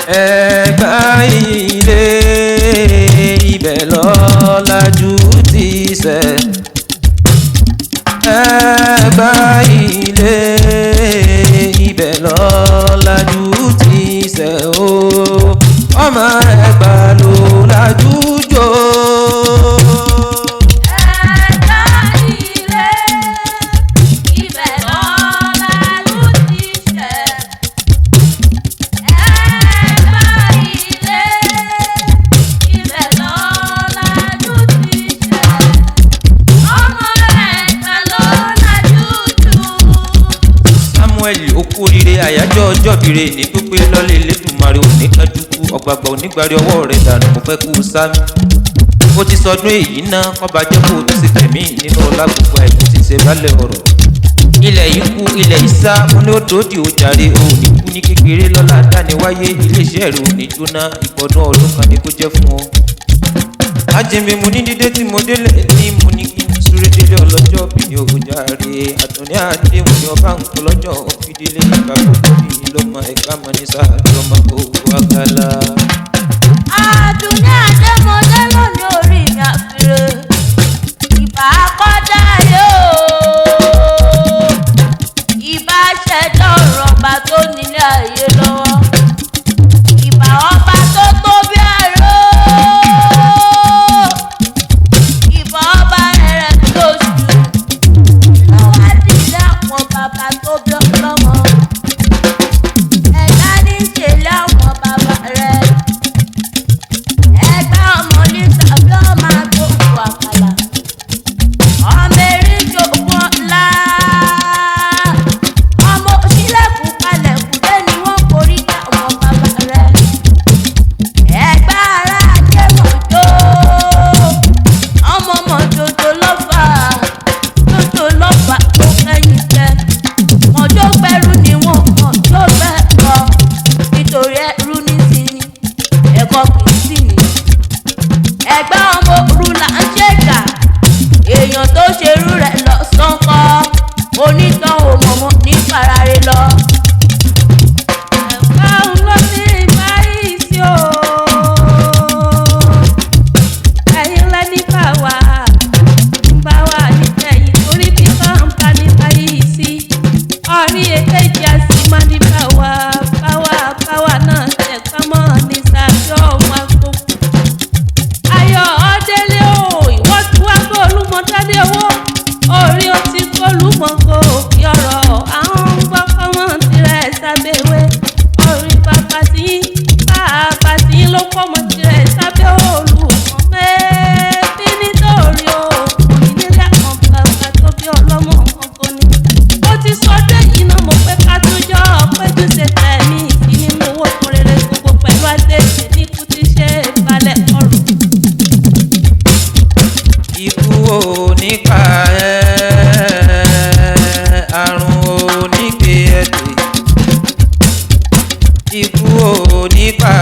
Ẹ̀gbá ilé ibẹ̀ lọ́làjú ti ṣẹ̀. Ẹ̀gbá ilé ibẹ̀ lọ́làjú ti ṣẹ̀ o. Ọmọ Ẹ̀gbá ló làjú jò. Okú oríire àyájọ́ ọjọ́bìrè ní pípé lọ́lẹ̀ Elédùmarè òní kájúkú ọ̀gbàgbà onígbàrí ọwọ́ rẹ̀ dànù mo fẹ́ kú sámi. Ó ti sọdún èyí náà kọ́ba jẹ́ kó o ti ṣe tẹ̀mí nínú ọlá gbogbo àìkú ti ṣe bálẹ̀ ọ̀rọ̀. Ilẹ̀ yìí kú ilẹ̀ ìsá mo ní ó dòdì ó jàre òní kú ní kékeré lọ́lá dániwáyé iléeṣẹ́ rẹ̀ òní jóná ìbọdún ọdún kan ní kó jẹ́ fún ọ. Ajẹ́mi mo ní dídé tí mo délẹ̀ ní mo ní kí n súré délé ọlọ́jọ́ bí ní ògùnjáre àtúndí àdé mo ní ọba nǹkan lọ́jọ́ òfìdílé ìgbà gbogbo bí lọ́mọ Ẹ̀gbá mọ́ ní sáà lọ́mọ gbogbo àgàlà. Àdùnní àdémọdé lónìí orí mi àfìrè ìbá kọjá yóò ìbá ṣẹjọ rọba tó nílé ayé lọ́wọ́ ìbá ọba tó tóbi àrò ìbá ọba rẹ̀ tó ṣù lọ́wọ́ dídá àwọn bàbá tó bí ọlọ́mọ ẹ̀dá ní ìṣẹ̀lẹ̀ àwọn bàbá rẹ̀. Ẹ̀gbá ọmọ ní tàbí ọmọ àgbòkù àkàlà ọmọ erin jòkó ńlá ọmọ òṣìlẹ̀kùn kalẹ̀ kùdé ni wọ́n forí ká àwọn bàbá rẹ̀. Ẹ̀gbá ara ajé mọ̀jọ́ ọmọ mọ̀jọ́jọ́ lọ́fà tó kẹ́yìn tẹ́ mọ̀jọ́ gbẹ́rú ni wọ́n mọ̀jọ́ gbẹ́ lọ nítorí ẹrú ní sinmi ẹ̀kọ́ kìí sí ni. Ẹ̀gbá ọmọ òru là ń ṣèkà èèyàn tó ṣerú rẹ̀ lọ sọ́kọ́ onítàn òmòmò ní farare lọ. Ẹ̀gbá òun ló ní báyìí sí o ẹ̀yin lẹ́ni bá wà nítẹ̀yìn torí bí kọ́ńpá ní báyìí sí ọ̀rí èkejì àti máa ní báwa náà tẹ̀ka mọ́ ní sàjọ́ wọn àgbòkù. Ayọ̀ ọ̀dẹ́lé o ìwọ tí wá gbọ́ olúmọdádé owó orí o ti gbọ́ olúmọ̀gò òkè ọ̀rọ̀ àwọn ń gbọ́ kọ́mọ́ tirẹ̀ sábẹ́wé orí bàbá tí ló kọ́mọ tirẹ̀ sábẹ́ olùkọ́ mẹ́ẹ́bí nítorí o ìnílẹ̀ àwọn bàbá tó bí ọlọ́mọ ọkọ ni. Ó ti sọdún èyí náà mo pé ká tó jọ péjú ṣe tẹ̀mí ìfi nínú owó tó rere gbogbo pẹ̀lú àdéhùn ní kú ti ṣe balẹ̀ ọ̀rọ̀. Ikú ò ní pa àrùn ò ní gbé ẹ dé. Ikú ò ní pa